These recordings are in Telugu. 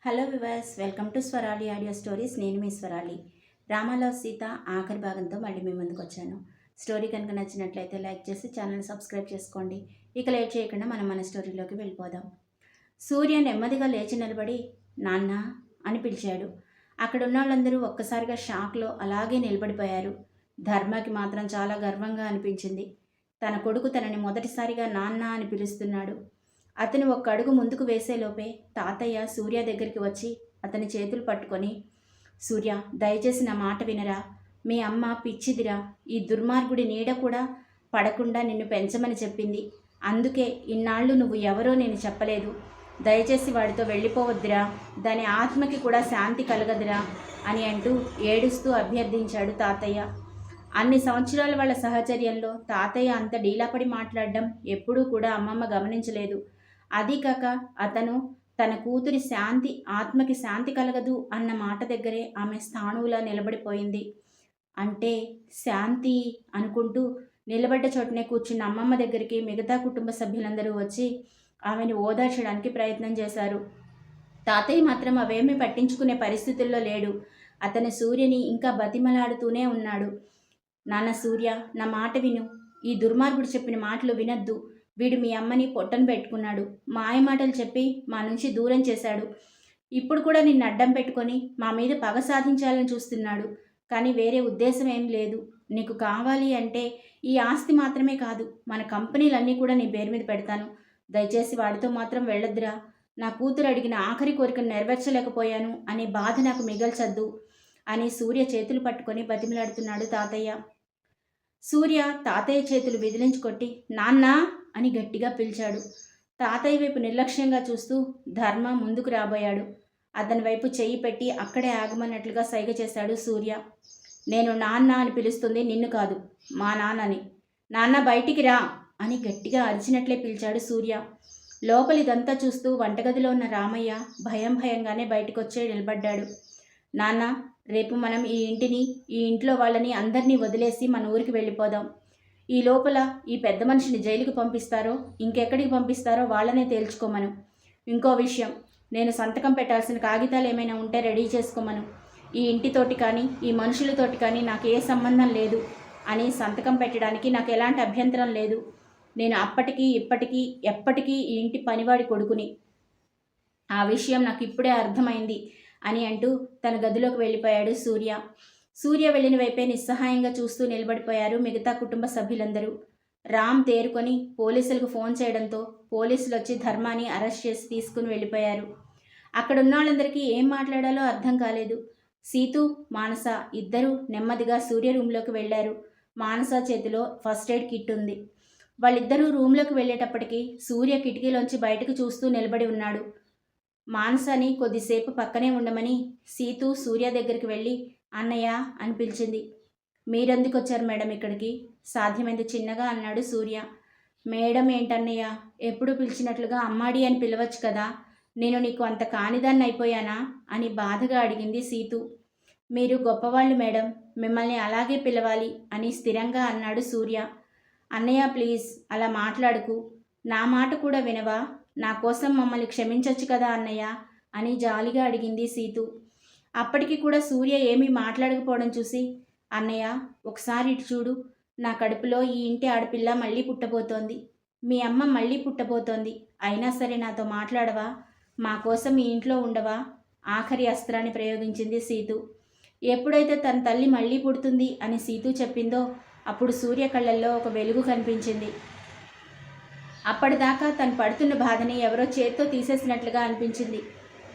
Hello viewers, welcome to Swarali audio stories. నేను మీ స్వరాలి. రామాలో సీత ఆఖరి భాగంతో మళ్ళీ మీ ముందుకు వచ్చాను. స్టోరీ కనుక నచ్చినట్లయితే లైక్ చేసి ఛానల్ సబ్స్క్రైబ్ చేసుకోండి. ఇక లేట్ చేయకుండా మనం మన స్టోరీలోకి వెళ్ళిపోదాం. సూర్య నెమ్మదిగా లేచి నిలబడి నాన్న అని పిలిచాడు. అక్కడ ఉన్న వాళ్ళందరూ ఒక్కసారిగా షాక్లో అలాగే నిలబడిపోయారు. ధర్మకి మాత్రం చాలా గర్వంగా అనిపించింది. తన కొడుకు తనని మొదటిసారిగా నాన్న అని పిలుస్తున్నాడు. అతను ఒక్క అడుగు ముందుకు వేసేలోపే తాతయ్య సూర్య దగ్గరికి వచ్చి అతని చేతులు పట్టుకొని, సూర్య, దయచేసి నా మాట వినరా. మీ అమ్మ పిచ్చిదిరా. ఈ దుర్మార్గుడి నీడ కూడా పడకుండా నిన్ను పెంచమని చెప్పింది. అందుకే ఇన్నాళ్ళు నువ్వు ఎవరో నేను చెప్పలేదు. దయచేసి వాడితో వెళ్ళిపోవద్దురా. దాని ఆత్మకి కూడా శాంతి కలగదురా అని అంటూ ఏడుస్తూ అభ్యర్థించాడు తాతయ్య. అన్ని సంవత్సరాల వాళ్ళ సహచర్యంలో తాతయ్య అంత డీలాపడి మాట్లాడడం ఎప్పుడూ కూడా అమ్మమ్మ గమనించలేదు. అది కాక అతను తన కూతురి శాంతి ఆత్మకి శాంతి కలగదు అన్న మాట దగ్గరే ఆమె స్థాణువులా నిలబడిపోయింది. అంటే శాంతి అనుకుంటూ నిలబడ్డ చోటనే కూర్చున్న అమ్మమ్మ దగ్గరికి మిగతా కుటుంబ సభ్యులందరూ వచ్చి ఆమెను ఓదార్చడానికి ప్రయత్నం చేశారు. తాతయ్య మాత్రం అవేమీ పట్టించుకునే పరిస్థితుల్లో లేడు. అతని సూర్యని ఇంకా బతిమలాడుతూనే ఉన్నాడు. నాన్న సూర్య, నా మాట విను. ఈ దుర్మార్గుడు చెప్పిన మాటలు వినద్దు. వీడు మీ అమ్మని పొట్టను పెట్టుకున్నాడు. మాయ మాటలు చెప్పి మా నుంచి దూరం చేశాడు. ఇప్పుడు కూడా నిన్ను అడ్డం పెట్టుకొని మా మీద పగ సాధించాలని చూస్తున్నాడు. కానీ వేరే ఉద్దేశం ఏం లేదు. నీకు కావాలి అంటే ఈ ఆస్తి మాత్రమే కాదు, మన కంపెనీలన్నీ కూడా నీ పేరు మీద పెడతాను. దయచేసి వాడితో మాత్రం వెళ్ళొద్దురా. నా కూతురు అడిగిన ఆఖరి కోరికను నెరవేర్చలేకపోయాను అనే బాధ నాకు మిగల్చద్దు అని సూర్య చేతులు పట్టుకొని బతిమలాడుతున్నాడు తాతయ్య. సూర్య తాతయ్య చేతులు విదిలించుకొట్టి నాన్నా అని గట్టిగా పిలిచాడు. తాతయ్య వైపు నిర్లక్ష్యంగా చూస్తూ ధర్మ ముందుకు రాబోయాడు. అతని వైపు చెయ్యి పెట్టి అక్కడే ఆగమన్నట్లుగా సైగ చేశాడు సూర్య. నేను నాన్న అని పిలుస్తుంది నిన్ను కాదు, మా నాన్నని. నాన్న బయటికి రా అని గట్టిగా అరిచినట్లే పిలిచాడు సూర్య. లోపలిదంతా చూస్తూ వంటగదిలో ఉన్న రామయ్య భయంగానే బయటకొచ్చే నిలబడ్డాడు. నాన్న, రేపు మనం ఈ ఇంట్లో వాళ్ళని అందరినీ వదిలేసి మన ఊరికి వెళ్ళిపోదాం. ఈ లోపల ఈ పెద్ద మనిషిని జైలుకి పంపిస్తారో ఇంకెక్కడికి పంపిస్తారో వాళ్ళనే తేల్చుకోమను. ఇంకో విషయం, నేను సంతకం పెట్టాల్సిన కాగితాలు ఏమైనా ఉంటే రెడీ చేసుకోమను. ఈ ఇంటితోటి కానీ ఈ మనుషులతోటి కానీ నాకు ఏ సంబంధం లేదు అని సంతకం పెట్టడానికి నాకు ఎలాంటి అభ్యంతరం లేదు. నేను అప్పటికీ ఇప్పటికీ ఎప్పటికీ ఈ ఇంటి పనివాడి కొడుకుని. ఆ విషయం నాకు ఇప్పుడే అర్థమైంది అని అంటూ తన గదిలోకి వెళ్ళిపోయాడు సూర్య. సూర్య వెళ్ళిన వైపే నిస్సహాయంగా చూస్తూ నిలబడిపోయారు మిగతా కుటుంబ సభ్యులందరూ. రామ్ తేరుకొని పోలీసులకు ఫోన్ చేయడంతో పోలీసులు వచ్చి ధర్మాని అరెస్ట్ చేసి తీసుకుని వెళ్ళిపోయారు. అక్కడున్న వాళ్ళందరికీ ఏం మాట్లాడాలో అర్థం కాలేదు. సీతు, మానస ఇద్దరూ నెమ్మదిగా సూర్య రూమ్లోకి వెళ్ళారు. మానస చేతిలో ఫస్ట్ ఎయిడ్ కిట్ ఉంది. వాళ్ళిద్దరూ రూమ్లోకి వెళ్ళేటప్పటికీ సూర్య కిటికీలోంచి బయటకు చూస్తూ నిలబడి ఉన్నాడు. మానసని కొద్దిసేపు పక్కనే ఉండమని సీతు సూర్య దగ్గరికి వెళ్ళి అన్నయ్య అని పిలిచింది. మీరెందుకు వచ్చారు మేడం ఇక్కడికి? సాధ్యమైంది చిన్నగా అన్నాడు సూర్య. మేడం ఏంటన్నయ్య, ఎప్పుడు పిలిచినట్లుగా అమ్మాడి అని పిలవచ్చు కదా. నేను నీకు అంత కానిదాన్ని అయిపోయానా అని బాధగా అడిగింది సీతు. మీరు గొప్పవాళ్ళు మేడం, మిమ్మల్ని అలాగే పిలవాలి అని స్థిరంగా అన్నాడు సూర్య. అన్నయ్య ప్లీజ్ అలా మాట్లాడుకు. నా మాట కూడా వినవా? నా కోసం మమ్మల్ని క్షమించవచ్చు కదా అన్నయ్య అని జాలిగా అడిగింది సీతు. అప్పటికి కూడా సూర్య ఏమీ మాట్లాడకపోవడం చూసి, అన్నయ్య ఒకసారి ఇటు చూడు. నా కడుపులో ఈ ఇంటి ఆడపిల్ల మళ్ళీ పుట్టబోతోంది. మీ అమ్మ మళ్ళీ పుట్టబోతోంది. అయినా సరే నాతో మాట్లాడవా? మా కోసం ఈ ఇంట్లో ఉండవా? ఆఖరి అస్త్రాన్ని ప్రయోగించింది సీతు. ఎప్పుడైతే తన తల్లి మళ్ళీ పుడుతుంది అని సీతు చెప్పిందో అప్పుడు సూర్య కళ్ళల్లో ఒక వెలుగు కనిపించింది. అప్పటిదాకా తను పడుతున్న బాధని ఎవరో చేత్తో తీసేసినట్లుగా అనిపించింది.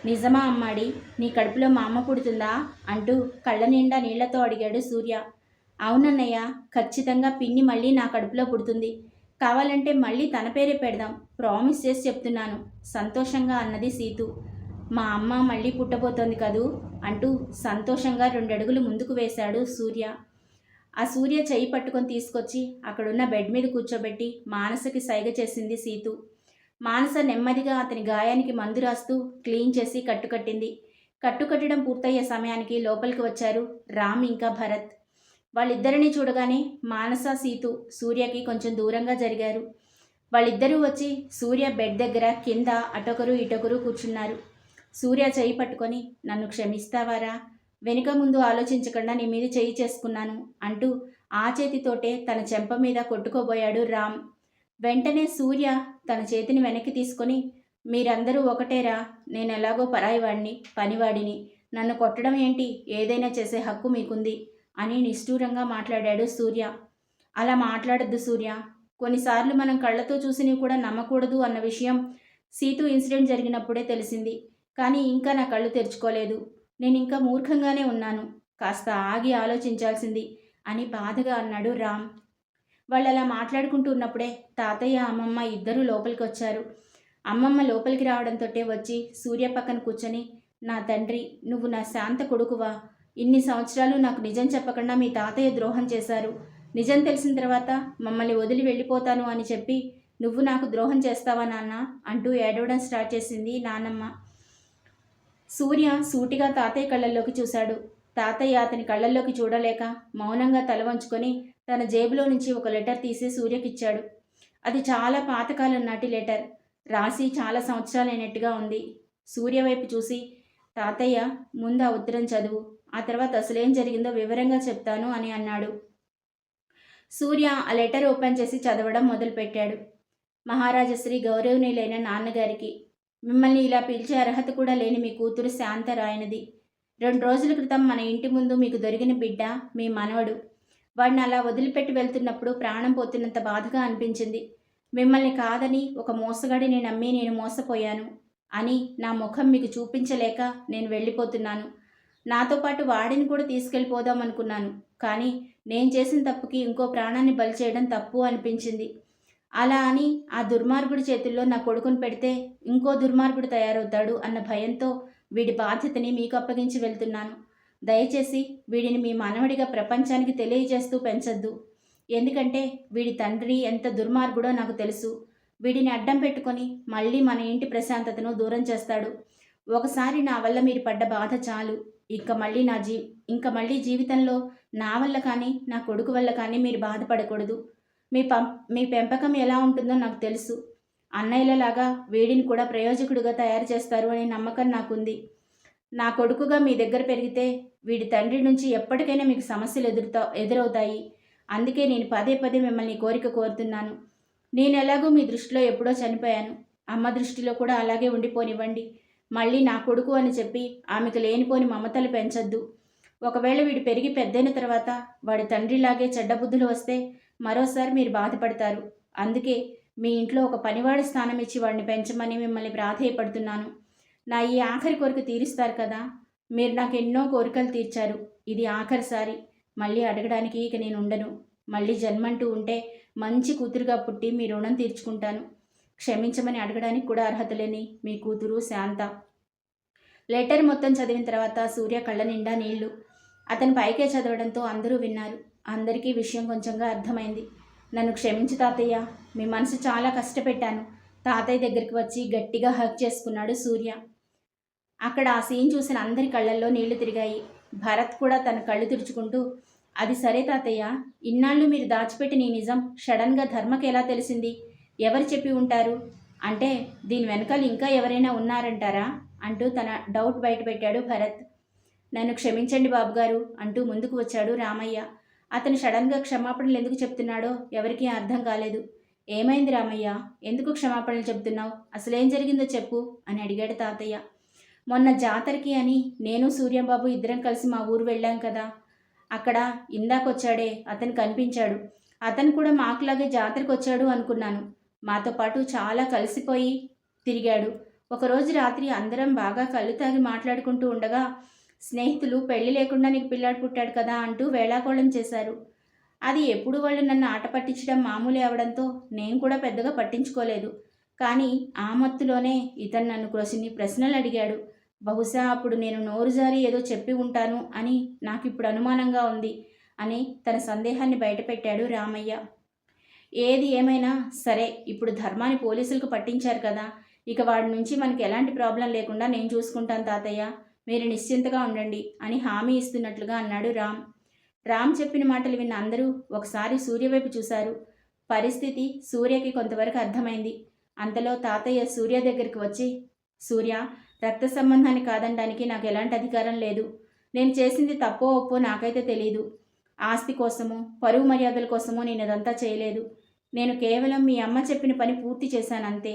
నిజమా అమ్మాడి, నీ కడుపులో మా అమ్మ పుడుతుందా అంటూ కళ్ళ నిండా నీళ్లతో అడిగాడు సూర్య. అవునన్నయ్య, ఖచ్చితంగా పిన్ని మళ్ళీ నా కడుపులో పుడుతుంది. కావాలంటే మళ్ళీ తన పేరే పెడదాం, ప్రామిస్ చేసి చెప్తున్నాను సంతోషంగా అన్నది సీతు. మా అమ్మ మళ్ళీ పుట్టబోతోంది కదూ అంటూ సంతోషంగా 2 అడుగులు ముందుకు వేశాడు సూర్య. ఆ సూర్య చెయ్యి పట్టుకొని తీసుకొచ్చి అక్కడున్న బెడ్ మీద కూర్చోబెట్టి మానసకి సైగ చేసింది సీతు. మానస నెమ్మదిగా అతని గాయానికి మందు రాస్తూ క్లీన్ చేసి కట్టుకట్టింది. కట్టుకట్టడం పూర్తయ్యే సమయానికి లోపలికి వచ్చారు రామ్ ఇంకా భరత్. వాళ్ళిద్దరినీ చూడగానే మానస సీతు సూర్యకి కొంచెం దూరంగా జరిగారు. వాళ్ళిద్దరూ వచ్చి సూర్య బెడ్ దగ్గర కింద అటొకరు ఇటొకరు కూర్చున్నారు. సూర్య చెయ్యి పట్టుకొని, నన్ను క్షమిస్తావారా? వెనుక ముందు ఆలోచించకుండా నీ మీద చెయ్యి చేసుకున్నాను అంటూ ఆ చేతితోటే తన చెంప మీద కొట్టుకోబోయాడు రామ్. వెంటనే సూర్య తన చేతిని వెనక్కి తీసుకొని, మీరందరూ ఒకటేరా, నేనెలాగో పరాయివాడిని, పనివాడిని, నన్ను కొట్టడం ఏంటి, ఏదైనా చేసే హక్కు మీకుంది అని నిష్ఠూరంగా మాట్లాడాడు సూర్య. అలా మాట్లాడొద్దు సూర్య, కొన్నిసార్లు మనం కళ్ళతో చూసినవి కూడా నమ్మకూడదు అన్న విషయం సీతు ఇన్సిడెంట్ జరిగినప్పుడే తెలిసింది. కానీ ఇంకా నా కళ్ళు తెరుచుకోలేదు. నేను ఇంకా మూర్ఖంగానే ఉన్నాను, కాస్త ఆగి ఆలోచించాల్సింది అని బాధగా అన్నాడు రామ్. వాళ్ళు అలా మాట్లాడుకుంటూ ఉన్నప్పుడే తాతయ్య అమ్మమ్మ ఇద్దరూ లోపలికి వచ్చారు. అమ్మమ్మ లోపలికి రావడంతో వచ్చి సూర్య పక్కన కూర్చొని, నా తండ్రి, నువ్వు నా శాంత కొడుకువా? ఇన్ని సంవత్సరాలు నాకు నిజం చెప్పకుండా మీ తాతయ్య ద్రోహం చేశారు. నిజం తెలిసిన తర్వాత మమ్మల్ని వదిలి వెళ్ళిపోతాను అని చెప్పి నువ్వు నాకు ద్రోహం చేస్తావా నాన్న అంటూ ఏడవడం స్టార్ట్ చేసింది నాన్నమ్మ. సూర్య సూటిగా తాతయ్య కళ్ళల్లోకి చూశాడు. తాతయ్య అతని కళ్ళల్లోకి చూడలేక మౌనంగా తల వంచుకొని తన జేబులో నుంచి ఒక లెటర్ తీసి సూర్యకిచ్చాడు. అది చాలా పాతకాలం నాటి లెటర్, రాసి చాలా సంవత్సరాలైనట్టుగా ఉంది. సూర్య వైపు చూసి, తాతయ్య, ముందు ఆ ఉత్తరం చదువు, ఆ తర్వాత అసలేం జరిగిందో వివరంగా చెప్తాను అని అన్నాడు. సూర్య ఆ లెటర్ ఓపెన్ చేసి చదవడం మొదలుపెట్టాడు. మహారాజశ్రీ గౌరవనీయులైన నాన్నగారికి, మిమ్మల్ని ఇలా పిలిచే అర్హత కూడా లేని మీ కూతురు శాంత రాయనది. 2 రోజుల క్రితం మన ఇంటి ముందు మీకు దొరికిన బిడ్డ మీ మనవడు. వాడిని అలా వదిలిపెట్టి వెళ్తున్నప్పుడు ప్రాణం పోతున్నంత బాధగా అనిపించింది. మిమ్మల్ని కాదని ఒక మోసగాడిని నమ్మి నేను మోసపోయాను అని నా ముఖం మీకు చూపించలేక నేను వెళ్ళిపోతున్నాను. నాతో పాటు వాడిని కూడా తీసుకెళ్ళిపోదాం అనుకున్నాను. కానీ నేను చేసిన తప్పుకి ఇంకో ప్రాణాన్ని బలి చేయడం తప్పు అనిపించింది. అలా అని ఆ దుర్మార్గుడి చేతుల్లో నా కొడుకుని పెడితే ఇంకో దుర్మార్గుడు తయారవుతాడు అన్న భయంతో వీడి బాధ్యతని మీకు అప్పగించి వెళ్తున్నాను. దయచేసి వీడిని మీ మనవడిగా ప్రపంచానికి తెలియజేస్తూ పెంచొద్దు. ఎందుకంటే వీడి తండ్రి ఎంత దుర్మార్గుడో నాకు తెలుసు. వీడిని అడ్డం పెట్టుకొని మళ్ళీ మన ఇంటి ప్రశాంతతను దూరం చేస్తాడు. ఒకసారి నా వల్ల మీరు పడ్డ బాధ చాలు. ఇంకా మళ్ళీ జీవితంలో నా వల్ల కానీ నా కొడుకు వల్ల కానీ మీరు బాధపడకూడదు. మీ పెంపకం ఎలా ఉంటుందో నాకు తెలుసు. అన్నయ్యలలాగా వీడిని కూడా ప్రయోజకుడిగా తయారు చేస్తారు అనే నమ్మకం నాకుంది. నా కొడుకుగా మీ దగ్గర పెరిగితే వీడి తండ్రి నుంచి ఎప్పటికైనా మీకు సమస్యలు ఎదురవుతాయి. అందుకే నేను పదే పదే మిమ్మల్ని కోరిక కోరుతున్నాను. నేను ఎలాగో మీ దృష్టిలో ఎప్పుడో చనిపోయాను. అమ్మ దృష్టిలో కూడా అలాగే ఉండిపోనివ్వండి. మళ్ళీ నా కొడుకు అని చెప్పి ఆమెకు లేనిపోని మమతలు పెంచొద్దు. ఒకవేళ వీడు పెరిగి పెద్దయిన తర్వాత వాడి తండ్రిలాగే చెడ్డ బుద్ధులు వస్తే మరోసారి మీరు బాధపడతారు. అందుకే మీ ఇంట్లో ఒక పనివాడి స్థానం ఇచ్చి వాడిని పెంచమని మిమ్మల్ని ప్రాధేయపడుతున్నాను. నా ఈ ఆఖరి కోరిక తీరుస్తారు కదా. మీరు నాకు ఎన్నో కోరికలు తీర్చారు. ఇది ఆఖరిసారి. మళ్ళీ అడగడానికి ఇక నేను ఉండను. మళ్ళీ జన్మంటూ ఉంటే మంచి కూతురుగా పుట్టి మీ రుణం తీర్చుకుంటాను. క్షమించమని అడగడానికి కూడా అర్హత లేని మీ కూతురు శాంత. లెటర్ మొత్తం చదివిన తర్వాత సూర్య కళ్ళ నిండా నీళ్లు. అతను పైకే చదవడంతో అందరూ విన్నారు. అందరికీ విషయం కొంచెంగా అర్థమైంది. నన్ను క్షమించు తాతయ్య, మీ మనసు చాలా కష్టపెట్టాను. తాతయ్య దగ్గరికి వచ్చి గట్టిగా హగ్ చేసుకున్నాడు సూర్య. అక్కడ ఆ సీన్ చూసిన అందరి కళ్ళల్లో నీళ్లు తిరిగాయి. భరత్ కూడా తన కళ్ళు తుడుచుకుంటూ, అది సరే తాతయ్య, ఇన్నాళ్ళు మీరు దాచిపెట్టిన ఈ నిజం సడన్గా ధర్మకి ఎలా తెలిసింది? ఎవరు చెప్పి ఉంటారు? అంటే దీని వెనకాల ఇంకా ఎవరైనా ఉన్నారంటారా అంటూ తన డౌట్ బయటపెట్టాడు భరత్. నన్ను క్షమించండి బాబుగారు అంటూ ముందుకు వచ్చాడు రామయ్య. అతను సడన్గా క్షమాపణలు ఎందుకు చెప్తున్నాడో ఎవరికీ అర్థం కాలేదు. ఏమైంది రామయ్య, ఎందుకు క్షమాపణలు చెప్తున్నావు? అసలేం జరిగిందో చెప్పు అని అడిగాడు తాతయ్య. మొన్న జాతరకి అని నేను సూర్యబాబు ఇద్దరం కలిసి మా ఊరు వెళ్ళాం కదా. అక్కడ ఇందాకొచ్చాడే అతను కనిపించాడు. అతను కూడా మాకులాగే జాతరకు వచ్చాడు అనుకున్నాను. మాతో పాటు చాలా కలిసిపోయి తిరిగాడు. ఒకరోజు రాత్రి అందరం బాగా కళ్ళు తాగి మాట్లాడుకుంటూ ఉండగా స్నేహితులు పెళ్లి లేకుండా నీకు పిల్లాడు పుట్టాడు కదా అంటూ వేళాకోళం చేశారు. అది ఎప్పుడు వాళ్ళు నన్ను ఆట పట్టించడం మామూలు అవడంతో నేను కూడా పెద్దగా పట్టించుకోలేదు. కానీ ఆ మత్తులోనే ఇతను నన్ను కొన్ని ప్రశ్నలు అడిగాడు. బహుశా అప్పుడు నేను నోరు జారి ఏదో చెప్పి ఉంటాను అని నాకు ఇప్పుడు అనుమానంగా ఉంది అని తన సందేహాన్ని బయటపెట్టాడు రామయ్య. ఏది ఏమైనా సరే, ఇప్పుడు ధర్మాన్ని పోలీసులకు పట్టించారు కదా, ఇక వాడి నుంచి మనకి ఎలాంటి ప్రాబ్లం లేకుండా నేను చూసుకుంటాను తాతయ్య, మీరు నిశ్చింతగా ఉండండి అని హామీ ఇస్తున్నట్లుగా అన్నాడు రామ్. రామ్ చెప్పిన మాటలు విన్న అందరూ ఒకసారి సూర్య వైపు చూశారు. పరిస్థితి సూర్యకి కొంతవరకు అర్థమైంది. అంతలో తాతయ్య సూర్య దగ్గరికి వచ్చి, సూర్య, రక్త సంబంధాన్ని కాదనడానికి నాకు ఎలాంటి అధికారం లేదు. నేను చేసింది తప్పో ఒప్పో నాకైతే తెలీదు. ఆస్తి కోసమో పరువు మర్యాదల కోసమో నేను ఇదంతా చేయలేదు. నేను కేవలం మీ అమ్మ చెప్పిన పని పూర్తి చేశానంతే.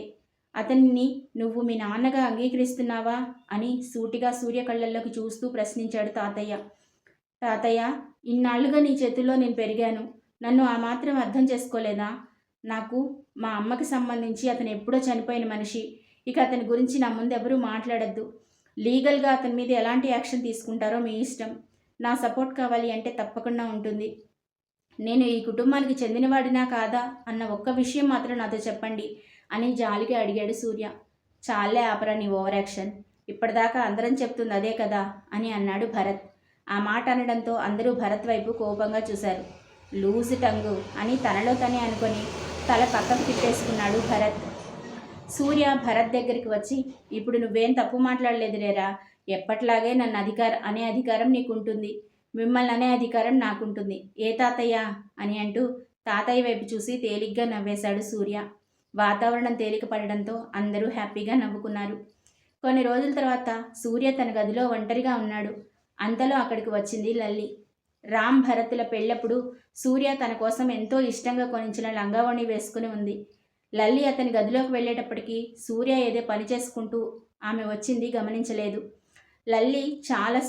అతన్ని నువ్వు మీ నాన్నగా అంగీకరిస్తున్నావా అని సూటిగా సూర్య కళ్ళల్లోకి చూస్తూ ప్రశ్నించాడు తాతయ్య. తాతయ్య, ఇన్నాళ్లుగా నీ చేతుల్లో నేను పెరిగాను. నన్ను ఆ మాత్రం అర్థం చేసుకోలేదా? నాకు మా అమ్మకి సంబంధించి అతను ఎప్పుడో చనిపోయిన మనిషి. ఇక అతని గురించి నా ముందు ఎవరూ మాట్లాడద్దు. లీగల్గా అతని మీద ఎలాంటి యాక్షన్ తీసుకుంటారో మీ ఇష్టం. నా సపోర్ట్ కావాలి అంటే తప్పకుండా ఉంటుంది. నేను ఈ కుటుంబానికి చెందినవాడినా కాదా అన్న ఒక్క విషయం మాత్రం నాతో చెప్పండి అని జాలిగా అడిగాడు సూర్య. చాలే ఆపరా నీ ఓవర్ యాక్షన్. ఇప్పటిదాకా అందరం చెప్తుంది అదే కదా అని అన్నాడు భరత్. ఆ మాట అనడంతో అందరూ భరత్ వైపు కోపంగా చూశారు. లూజ్ టంగు అని తనలో తనే అనుకొని తల పక్కకు తిప్పేసుకున్నాడు భరత్. సూర్య భరత్ దగ్గరికి వచ్చి, ఇప్పుడు నువ్వేం తప్పు మాట్లాడలేదులేరా. ఎప్పట్లాగే నన్ను అనే అధికారం నీకుంటుంది. మిమ్మల్ని అనే అధికారం నాకుంటుంది. ఏ తాతయ్య అని అంటూ తాతయ్య వైపు చూసి తేలిగ్గా నవ్వేశాడు సూర్య. వాతావరణం తేలిక పడడంతో అందరూ హ్యాపీగా నవ్వుకున్నారు. కొన్ని రోజుల తర్వాత సూర్య తన గదిలో ఒంటరిగా ఉన్నాడు. అంతలో అక్కడికి వచ్చింది లల్లి. రామ్ భరత్ల పెళ్ళప్పుడు సూర్య తన కోసం ఎంతో ఇష్టంగా కొనించిన లంగావణి వేసుకుని ఉంది. లల్లి అతని గదిలోకి వెళ్ళేటప్పటికీ సూర్య ఏదో పని చేసుకుంటూ ఆమె వచ్చింది గమనించలేదు. లల్లి చాలా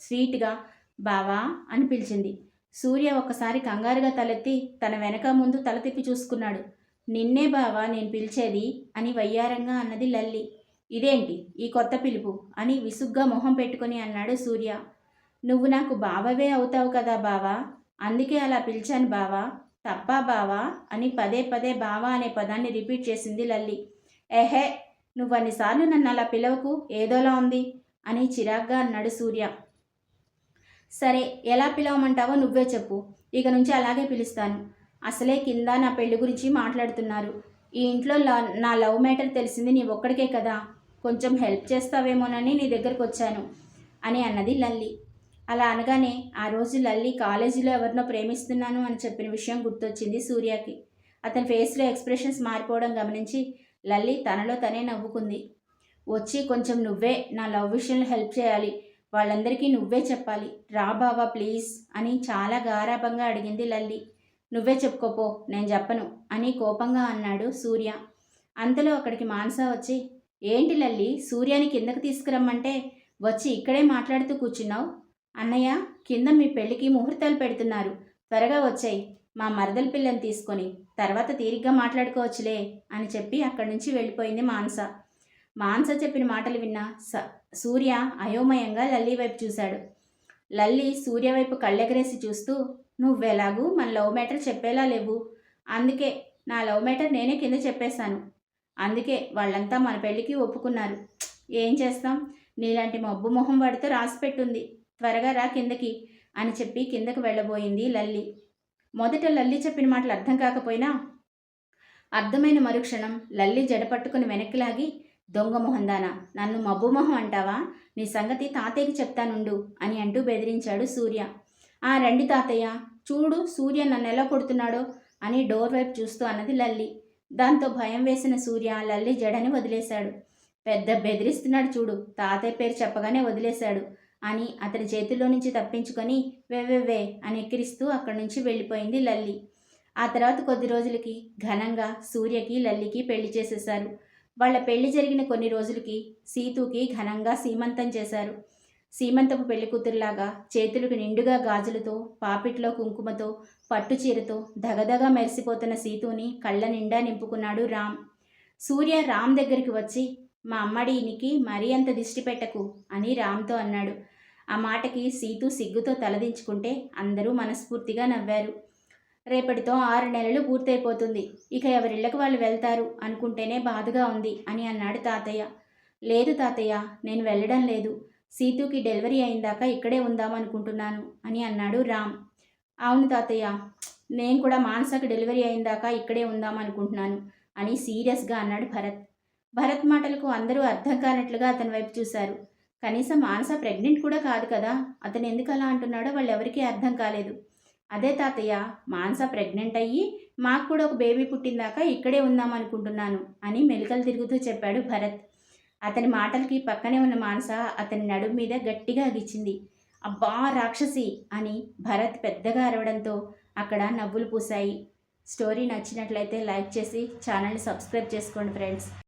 స్వీట్గా బావా అని పిలిచింది. సూర్య ఒక్కసారి కంగారుగా తలెత్తి తన వెనక ముందు తల తిప్పి చూసుకున్నాడు. నిన్నే బావా నేను పిలిచేది అని వయ్యారంగా అన్నది లల్లి. ఇదేంటి ఈ కొత్త పిలుపు అని విసుగ్గా మొహం పెట్టుకుని అన్నాడు సూర్య. నువ్వు నాకు బావవే అవుతావు కదా బావా, అందుకే అలా పిలిచాను బావా. తప్పా బావా అని పదే పదే బావా అనే పదాన్ని రిపీట్ చేసింది లల్లి. ఏహే, నువ్వన్నిసార్లు నన్ను అలా పిలవకు, ఏదోలా ఉంది అని చిరాగ్గా అన్నాడు సూర్య. సరే, ఎలా పిలవమంటావో నువ్వే చెప్పు. ఇక నుంచి అలాగే పిలుస్తాను. అసలే కింద నా పెళ్లి గురించి మాట్లాడుతున్నారు. ఈ ఇంట్లో నా లవ్ మ్యాటర్ తెలిసింది నీ ఒక్కడికే కదా, కొంచెం హెల్ప్ చేస్తావేమోనని నీ దగ్గరకు వచ్చాను అని అన్నది లల్లి. అలా అనగానే ఆ రోజు లల్లి కాలేజీలో ఎవరినో ప్రేమిస్తున్నాను అని చెప్పిన విషయం గుర్తొచ్చింది సూర్యకి. అతని ఫేస్లో ఎక్స్ప్రెషన్స్ మారిపోవడం గమనించి లల్లి తనలో తనే నవ్వుకుంది. వచ్చి కొంచెం నువ్వే నా లవ్ విషయంలో హెల్ప్ చేయాలి, వాళ్ళందరికీ నువ్వే చెప్పాలి, రా బావా ప్లీజ్ అని చాలా గారాభంగా అడిగింది లల్లి. నువ్వే చెప్పుకోపో, నేను చెప్పను అని కోపంగా అన్నాడు సూర్య. అంతలో అక్కడికి మానస వచ్చి, ఏంటి లల్లి సూర్యాని కిందకు తీసుకురమ్మంటే వచ్చి ఇక్కడే మాట్లాడుతూ కూర్చున్నావు? అన్నయ్య, కింద మీ పెళ్ళికి ముహూర్తాలు పెడుతున్నారు, త్వరగా వచ్చాయి, మా మరదల పిల్లని తీసుకొని తర్వాత తీరిగ్గా మాట్లాడుకోవచ్చులే అని చెప్పి అక్కడి నుంచి వెళ్ళిపోయింది మానస. మానస చెప్పిన మాటలు విన్న సూర్య అయోమయంగా లల్లి వైపు చూశాడు. లల్లి సూర్య వైపు కళ్ళెగరేసి చూస్తూ, నువ్వెలాగూ మన లవ్ మ్యాటర్ చెప్పేలా లేవు, అందుకే నా లవ్ మ్యాటర్ నేనే కింద చెప్పేశాను, అందుకే వాళ్ళంతా మన పెళ్ళికి ఒప్పుకున్నారు. ఏం చేస్తాం, నీలాంటి మబ్బు మొహం వాడితో రాసి పెట్టుంది, త్వరగా రా కిందకి అని చెప్పి కిందకు వెళ్ళబోయింది లల్లి. మొదట లల్లి చెప్పిన మాటలు అర్థం కాకపోయినా అర్థమైన మరుక్షణం లల్లి జడపట్టుకుని వెనక్కి లాగి, దొంగ మొహందానా, నన్ను మబ్బు మొహం అంటావా, నీ సంగతి తాతయ్యకి చెప్తానుండు అని అంటూ బెదిరించాడు సూర్య. ఆ రండి తాతయ్య, చూడు సూర్య నన్ను ఎలా కొడుతున్నాడో అని డోర్ వైపు చూస్తూ అన్నది లల్లి. దాంతో భయం వేసిన సూర్య లల్లి జడని వదిలేశాడు. పెద్ద బెదిరిస్తున్నాడు చూడు, తాతయ్య పేరు చెప్పగానే వదిలేశాడు అని అతని చేతుల్లో నుంచి తప్పించుకొని వేవేవే అని ఎక్కిరిస్తూ అక్కడి నుంచి వెళ్ళిపోయింది లల్లి. ఆ తర్వాత కొద్ది రోజులకి ఘనంగా సూర్యకి లల్లికి పెళ్లి చేసేశారు. వాళ్ళ పెళ్లి జరిగిన కొన్ని రోజులకి సీతుకి ఘనంగా సీమంతం చేశారు. సీమంతపు పెళ్లి కూతురులాగా చేతులకు నిండుగా గాజులతో, పాపిట్లో కుంకుమతో, పట్టు చీరతో దగదగా మెరిసిపోతున్న సీతుని కళ్ళ నిండా నింపుకున్నాడు రామ్. సూర్య రామ్ దగ్గరికి వచ్చి, మా అమ్మడినికి మరీ అంత దిష్టి పెట్టకు అని రామ్తో అన్నాడు. ఆ మాటకి సీతు సిగ్గుతో తలదించుకుంటే అందరూ మనస్ఫూర్తిగా నవ్వారు. రేపటితో 6 నెలలు పూర్తయిపోతుంది, ఇక ఎవరిళ్ళకి వాళ్ళు వెళ్తారు అనుకుంటేనే బాధగా ఉంది అని అన్నాడు తాతయ్య. లేదు తాతయ్య, నేను వెళ్ళడం లేదు, సీతుకి డెలివరీ అయిందాక ఇక్కడే ఉందామనుకుంటున్నాను అని అన్నాడు రామ్. అవును తాతయ్య, నేను కూడా మానసకు డెలివరీ అయిందాక ఇక్కడే ఉందామనుకుంటున్నాను అని సీరియస్గా అన్నాడు భరత్. భరత్ మాటలకు అందరూ అర్థం కానట్లుగా అతని వైపు చూశారు. కనీసం మానస ప్రెగ్నెంట్ కూడా కాదు కదా, అతను ఎందుకు అలా అంటున్నాడో వాళ్ళెవరికీ అర్థం కాలేదు. అదే తాతయ్య, మానస ప్రెగ్నెంట్ అయ్యి మాకు కూడా ఒక బేబీ పుట్టిందాక ఇక్కడే ఉందామనుకుంటున్నాను అని మెలికలు తిరుగుతూ చెప్పాడు భరత్. అతని మాటలకి పక్కనే ఉన్న మానస అతని నడుము మీద గట్టిగా అగిచ్చింది. అబ్బా రాక్షసి అని భరత్ పెద్దగా అరవడంతో అక్కడ నవ్వులు పూశాయి. స్టోరీ నచ్చినట్లయితే లైక్ చేసి ఛానల్ని సబ్స్క్రైబ్ చేసుకోండి ఫ్రెండ్స్.